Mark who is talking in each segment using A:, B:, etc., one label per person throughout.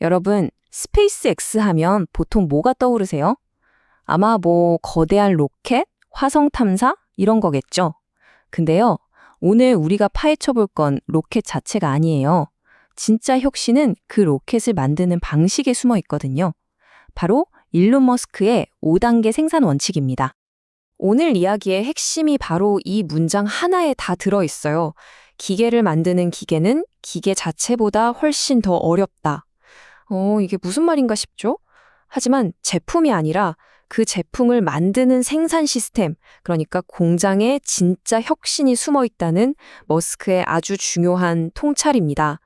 A: 여러분, 스페이스X 하면 보통 뭐가 떠오르세요? 아마 거대한 로켓, 화성 탐사 이런 거겠죠. 근데요, 오늘 우리가 파헤쳐 볼 건 로켓 자체가 아니에요. 진짜 혁신은 그 로켓을 만드는 방식에 숨어 있거든요. 바로 일론 머스크의 5단계 생산 원칙입니다. 오늘 이야기의 핵심이 바로 이 문장 하나에 다 들어있어요. 기계를 만드는 기계는 기계 자체보다 훨씬 더 어렵다. 이게 무슨 말인가 싶죠? 하지만 제품이 아니라 그 제품을 만드는 생산 시스템, 그러니까 공장에 진짜 혁신이 숨어 있다는 머스크의 아주 중요한 통찰입니다.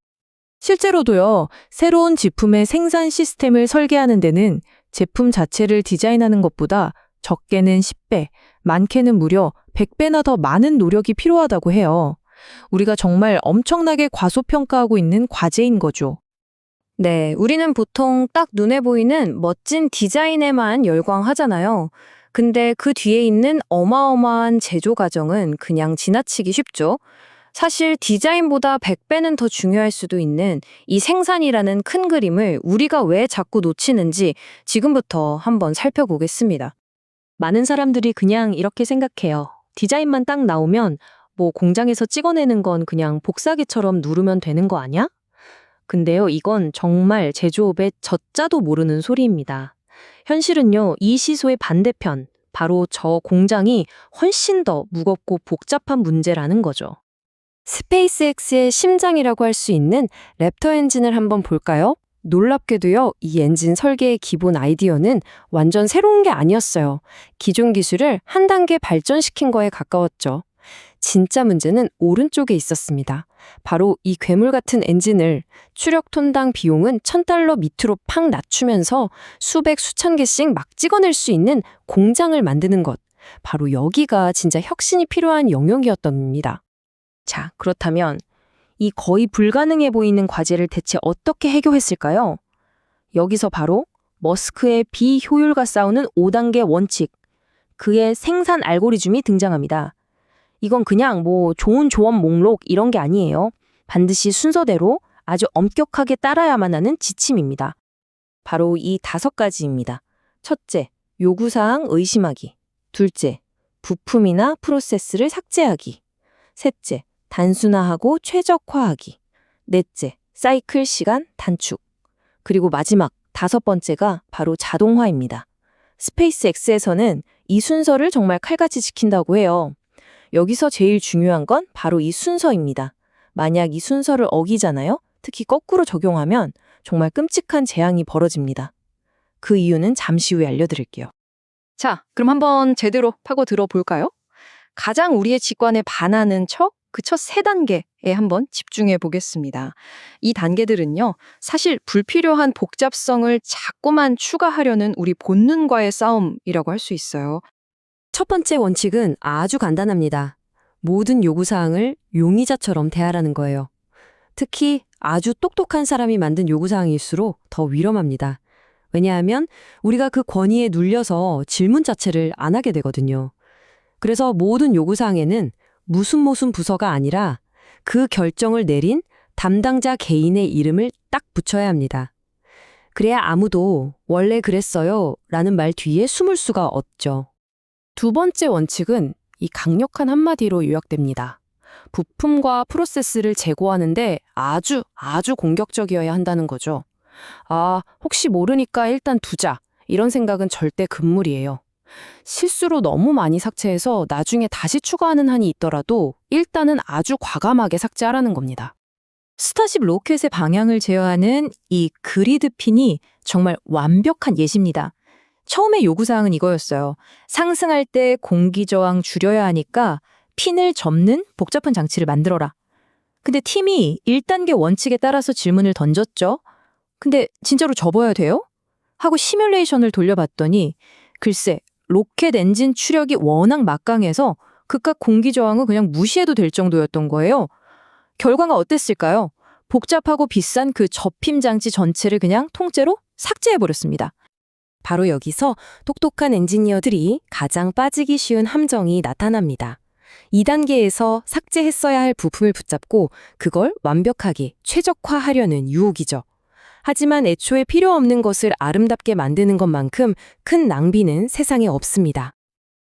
B: 실제로도요, 새로운 제품의 생산 시스템을 설계하는 데는 제품 자체를 디자인하는 것보다 적게는 10배, 많게는 무려 100배나 더 많은 노력이 필요하다고 해요. 우리가 정말 엄청나게 과소평가하고 있는 과제인 거죠.
A: 네, 우리는 보통 딱 눈에 보이는 멋진 디자인에만 열광하잖아요. 근데 그 뒤에 있는 어마어마한 제조 과정은 그냥 지나치기 쉽죠. 사실 디자인보다 100배는 더 중요할 수도 있는 이 생산이라는 큰 그림을 우리가 왜 자꾸 놓치는지 지금부터 한번 살펴보겠습니다.
B: 많은 사람들이 그냥 이렇게 생각해요. 디자인만 딱 나오면 공장에서 찍어내는 건 그냥 복사기처럼 누르면 되는 거 아니야? 근데요, 이건 정말 제조업의 젖자도 모르는 소리입니다. 현실은요, 이 시소의 반대편, 바로 저 공장이 훨씬 더 무겁고 복잡한 문제라는 거죠.
A: 스페이스X의 심장이라고 할 수 있는 랩터 엔진을 한번 볼까요? 놀랍게도요, 이 엔진 설계의 기본 아이디어는 완전 새로운 게 아니었어요. 기존 기술을 한 단계 발전시킨 거에 가까웠죠. 진짜 문제는 오른쪽에 있었습니다. 바로 이 괴물 같은 엔진을 추력 톤당 비용은 $1,000 밑으로 팍 낮추면서 수백 수천 개씩 막 찍어낼 수 있는 공장을 만드는 것. 바로 여기가 진짜 혁신이 필요한 영역이었던 겁니다. 자, 그렇다면 이 거의 불가능해 보이는 과제를 대체 어떻게 해결했을까요? 여기서 바로 머스크의 비효율과 싸우는 5단계 원칙, 그의 생산 알고리즘이 등장합니다. 이건 그냥 좋은 조언 목록 이런 게 아니에요. 반드시 순서대로 아주 엄격하게 따라야만 하는 지침입니다. 바로 이 5가지입니다. 첫째, 요구사항 의심하기. 둘째, 부품이나 프로세스를 삭제하기. 셋째, 단순화하고 최적화하기. 넷째, 사이클 시간 단축. 그리고 마지막 5번째가 바로 자동화입니다. 스페이스X에서는 이 순서를 정말 칼같이 지킨다고 해요. 여기서 제일 중요한 건 바로 이 순서입니다. 만약 이 순서를 어기잖아요? 특히 거꾸로 적용하면 정말 끔찍한 재앙이 벌어집니다. 그 이유는 잠시 후에 알려드릴게요. 자, 그럼 한번 제대로 파고 들어볼까요? 가장 우리의 직관에 반하는 그 첫 3단계에 한번 집중해 보겠습니다. 이 단계들은요, 사실 불필요한 복잡성을 자꾸만 추가하려는 우리 본능과의 싸움이라고 할 수 있어요. 첫 번째 원칙은 아주 간단합니다. 모든 요구사항을 용의자처럼 대하라는 거예요. 특히 아주 똑똑한 사람이 만든 요구사항일수록 더 위험합니다. 왜냐하면 우리가 그 권위에 눌려서 질문 자체를 안 하게 되거든요. 그래서 모든 요구사항에는 무슨 부서가 아니라 그 결정을 내린 담당자 개인의 이름을 딱 붙여야 합니다. 그래야 아무도 원래 그랬어요 라는 말 뒤에 숨을 수가 없죠. 두 번째 원칙은 이 강력한 한마디로 요약됩니다. 부품과 프로세스를 제고하는데 아주 공격적이어야 한다는 거죠. 혹시 모르니까 일단 두자. 이런 생각은 절대 금물이에요. 실수로 너무 많이 삭제해서 나중에 다시 추가하는 한이 있더라도 일단은 아주 과감하게 삭제하라는 겁니다.
B: 스타쉽 로켓의 방향을 제어하는 이 그리드 핀이 정말 완벽한 예시입니다. 처음에 요구사항은 이거였어요. 상승할 때 공기 저항 줄여야 하니까 핀을 접는 복잡한 장치를 만들어라. 근데 팀이 1단계 원칙에 따라서 질문을 던졌죠. 근데 진짜로 접어야 돼요? 하고 시뮬레이션을 돌려봤더니 글쎄 로켓 엔진 추력이 워낙 막강해서 그깟 공기 저항은 그냥 무시해도 될 정도였던 거예요. 결과가 어땠을까요? 복잡하고 비싼 그 접힘 장치 전체를 그냥 통째로 삭제해버렸습니다.
A: 바로 여기서 똑똑한 엔지니어들이 가장 빠지기 쉬운 함정이 나타납니다. 2단계에서 삭제했어야 할 부품을 붙잡고 그걸 완벽하게 최적화하려는 유혹이죠. 하지만 애초에 필요 없는 것을 아름답게 만드는 것만큼 큰 낭비는 세상에 없습니다.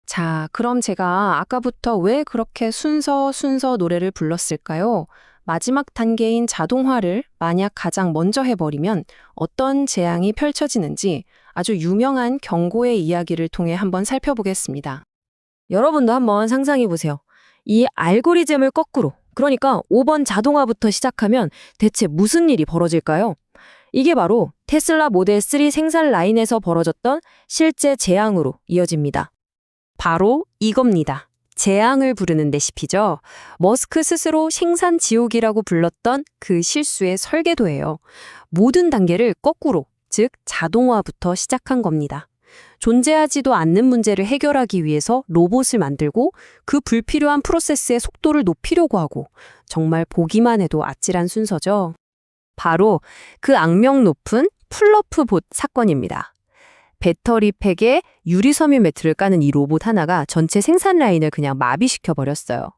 A: 자, 그럼 제가 아까부터 왜 그렇게 순서 노래를 불렀을까요? 마지막 단계인 자동화를 만약 가장 먼저 해버리면 어떤 재앙이 펼쳐지는지 아주 유명한 경고의 이야기를 통해 한번 살펴보겠습니다. 여러분도 한번 상상해 보세요. 이 알고리즘을 거꾸로, 그러니까 5번 자동화부터 시작하면 대체 무슨 일이 벌어질까요? 이게 바로 테슬라 모델 3 생산 라인에서 벌어졌던 실제 재앙으로 이어집니다. 바로 이겁니다. 재앙을 부르는 레시피죠. 머스크 스스로 생산 지옥이라고 불렀던 그 실수의 설계도예요. 모든 단계를 거꾸로, 즉 자동화부터 시작한 겁니다. 존재하지도 않는 문제를 해결하기 위해서 로봇을 만들고 그 불필요한 프로세스의 속도를 높이려고 하고, 정말 보기만 해도 아찔한 순서죠. 바로 그 악명 높은 풀러프 봇 사건입니다. 배터리 팩에 유리섬유 매트를 까는 이 로봇 하나가 전체 생산 라인을 그냥 마비시켜버렸어요.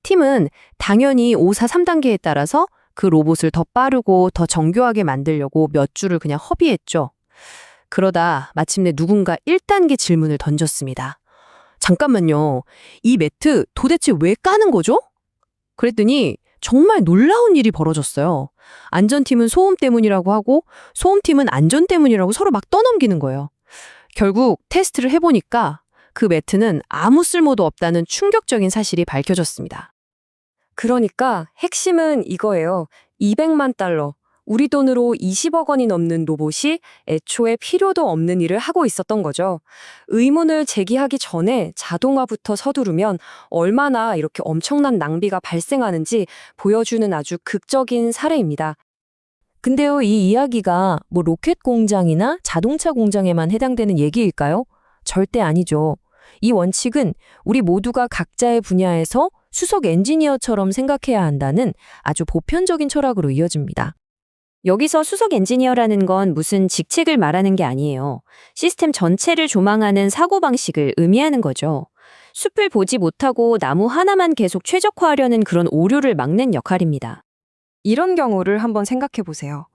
A: 팀은 당연히 5사 3단계에 따라서 그 로봇을 더 빠르고 더 정교하게 만들려고 몇 주를 그냥 허비했죠. 그러다 마침내 누군가 1단계 질문을 던졌습니다. 잠깐만요. 이 매트 도대체 왜 까는 거죠? 그랬더니 정말 놀라운 일이 벌어졌어요. 안전팀은 소음 때문이라고 하고 소음팀은 안전 때문이라고 서로 막 떠넘기는 거예요. 결국 테스트를 해보니까 그 매트는 아무 쓸모도 없다는 충격적인 사실이 밝혀졌습니다. 그러니까 핵심은 이거예요. 200만 달러, 우리 돈으로 20억 원이 넘는 로봇이 애초에 필요도 없는 일을 하고 있었던 거죠. 의문을 제기하기 전에 자동화부터 서두르면 얼마나 이렇게 엄청난 낭비가 발생하는지 보여주는 아주 극적인 사례입니다. 근데요, 이 이야기가 뭐 로켓 공장이나 자동차 공장에만 해당되는 얘기일까요? 절대 아니죠. 이 원칙은 우리 모두가 각자의 분야에서 수석 엔지니어처럼 생각해야 한다는 아주 보편적인 철학으로 이어집니다. 여기서 수석 엔지니어라는 건 무슨 직책을 말하는 게 아니에요. 시스템 전체를 조망하는 사고방식을 의미하는 거죠. 숲을 보지 못하고 나무 하나만 계속 최적화하려는 그런 오류를 막는 역할입니다.
C: 이런 경우를 한번 생각해 보세요.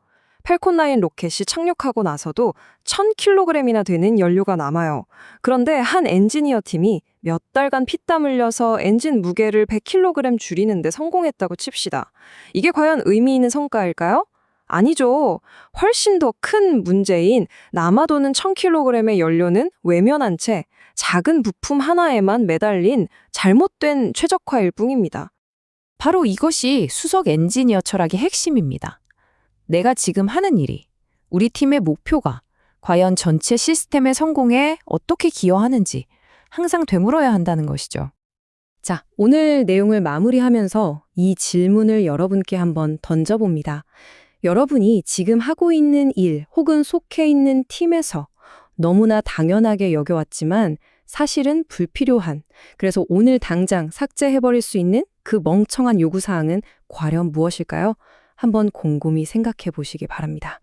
C: 펠콘 9 로켓이 착륙하고 나서도 1000kg이나 되는 연료가 남아요. 그런데 한 엔지니어 팀이 몇 달간 피땀 흘려서 엔진 무게를 100kg 줄이는데 성공했다고 칩시다. 이게 과연 의미 있는 성과일까요? 아니죠. 훨씬 더 큰 문제인 남아도는 1000kg의 연료는 외면한 채 작은 부품 하나에만 매달린 잘못된 최적화일 뿐입니다.
B: 바로 이것이 수석 엔지니어 철학의 핵심입니다. 내가 지금 하는 일이, 우리 팀의 목표가 과연 전체 시스템의 성공에 어떻게 기여하는지 항상 되물어야 한다는 것이죠.
A: 자, 오늘 내용을 마무리하면서 이 질문을 여러분께 한번 던져봅니다. 여러분이 지금 하고 있는 일 혹은 속해 있는 팀에서 너무나 당연하게 여겨왔지만 사실은 불필요한, 그래서 오늘 당장 삭제해버릴 수 있는 그 멍청한 요구사항은 과연 무엇일까요? 한번 곰곰이 생각해 보시기 바랍니다.